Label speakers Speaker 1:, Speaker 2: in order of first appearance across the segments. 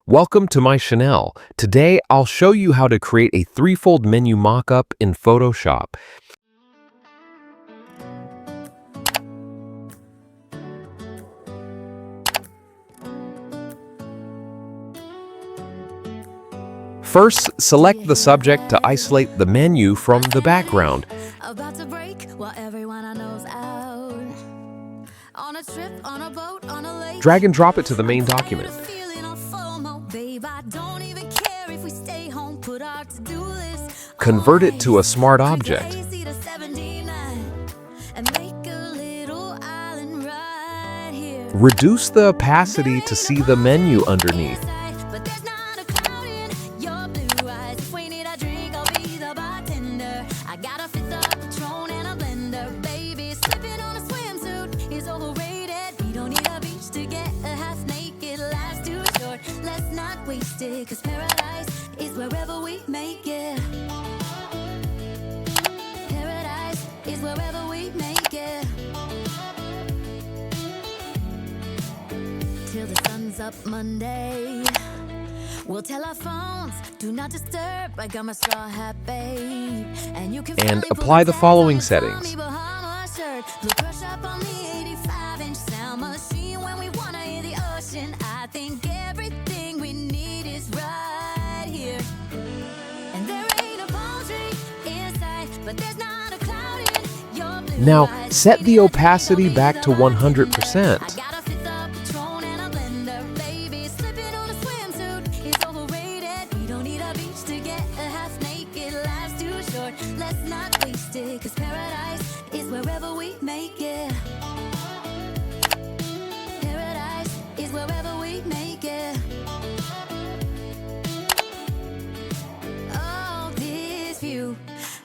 Speaker 1: Welcome to my channel. Today, I'll show you how to create a threefold menu mockup in Photoshop. First, select the subject to isolate the menu from the background.
Speaker 2: About to break while everyone I know's out. On a trip, on a boat, on a lake.
Speaker 1: Drag and drop it to the main document. Convert it to a smart object. Reduce the opacity to see the menu underneath.
Speaker 2: Cause paradise is wherever we make it. Paradise is wherever we make it. Till the sun's up Monday. We'll tell our phones, do not disturb. I got my straw hat, babe. And you can
Speaker 1: apply the following settings.
Speaker 2: Blue Brochure up on the 85-inch sound machine. When we wanna hear the ocean, I think everything we need is right here. And there ain't a palm tree inside, but there's not a cloud in your blue
Speaker 1: Now,
Speaker 2: eyes.
Speaker 1: set the opacity back to 100%.
Speaker 2: I gotta fit the Patron and a blender, baby. Slipping on a swimsuit is overrated. We don't need a beach to get a half naked. Life's too short, let's not waste it. Cause paradise is wherever we make it. Paradise is wherever we make it. Oh, this view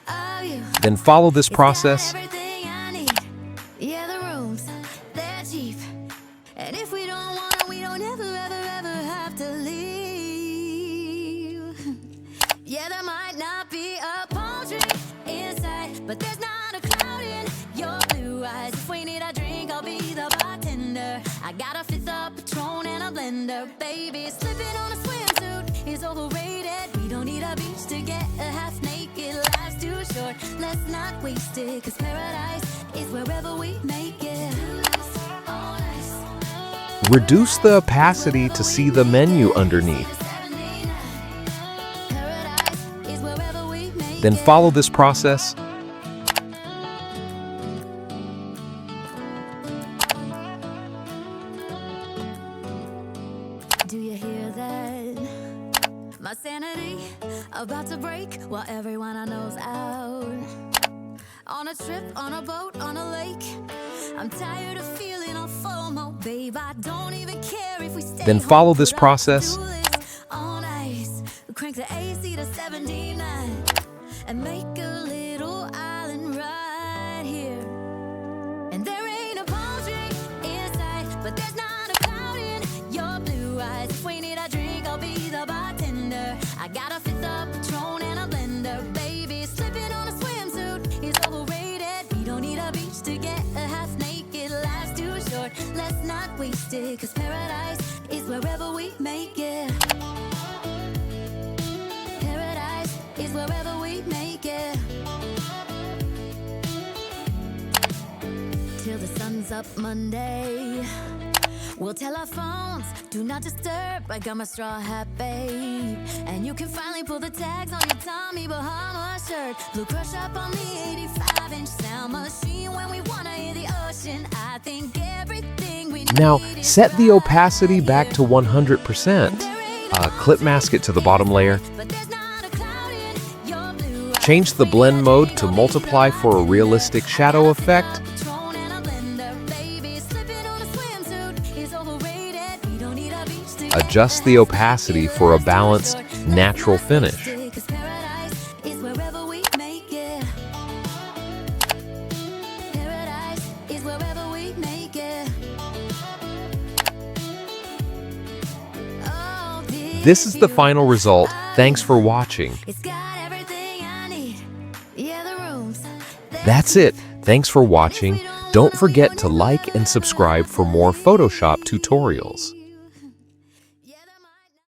Speaker 2: of you.
Speaker 1: Then follow this process.
Speaker 2: Everything I need. Yeah, the rooms, they're cheap. And if we don't want it, we don't ever have to leave. Yeah, there might not be a palm tree inside, but there's not a cloud in your blue eyes. If we need a drink, I'll be the bartender. I got a fifth of Patron and a blender, baby. Slipping on a swimsuit is overrated. We don't need a beach to get a half naked. Life's too short, let's not waste it. Cause paradise is wherever we make it. Oh, nice.
Speaker 1: Reduce the opacity to see the menu underneath.
Speaker 2: Paradise is wherever we make
Speaker 1: Then
Speaker 2: it.
Speaker 1: follow this process.
Speaker 2: Do you hear that? My sanity about to break while everyone I know's out. On a trip, on a boat, on a lake. I'm tired of feeling on FOMO, babe. I don't even care if we stay
Speaker 1: Then
Speaker 2: home,
Speaker 1: follow this
Speaker 2: put our
Speaker 1: process.
Speaker 2: to-do list on ice. Crank the AC to 79 and make a little island right here. And there ain't a palm tree inside, but there's not a cloud in your blue eyes. If we need a drink, I'll be the bartender. I got a fifth of Patron and a blender, baby. Slipping on a swimsuit is overrated. We don't need a beach to get a half naked. Life's too short, let's not waste it. Cause paradise is wherever we make it. Paradise is wherever we make it. Till the sun's up Monday. We'll tell our phones, do not disturb. I got my straw hat, babe. And you can finally pull the tags on your Tommy Bahama shirt. Blue Crush up on the 85-inch sound machine. When we wanna hear the ocean, I think everything we
Speaker 1: Now,
Speaker 2: need is
Speaker 1: set the
Speaker 2: right
Speaker 1: opacity back to 100%. Clip mask it to the bottom layer.
Speaker 2: But there's not a cloud in your blue eyes.
Speaker 1: Change the blend mode to multiply for a realistic shadow effect.
Speaker 2: Patron and a blender, baby. Slipping on a swimsuit is overrated. We don't need a beach to
Speaker 1: Adjust the opacity for a balanced, natural finish.
Speaker 2: Cause paradise is wherever we make it. Paradise is wherever we make it. Oh,
Speaker 1: This is the final result. Thanks for watching.
Speaker 2: It's got everything I need. Yeah, the rooms.
Speaker 1: That's it. Thanks for watching. Don't forget to like and subscribe for more Photoshop tutorials.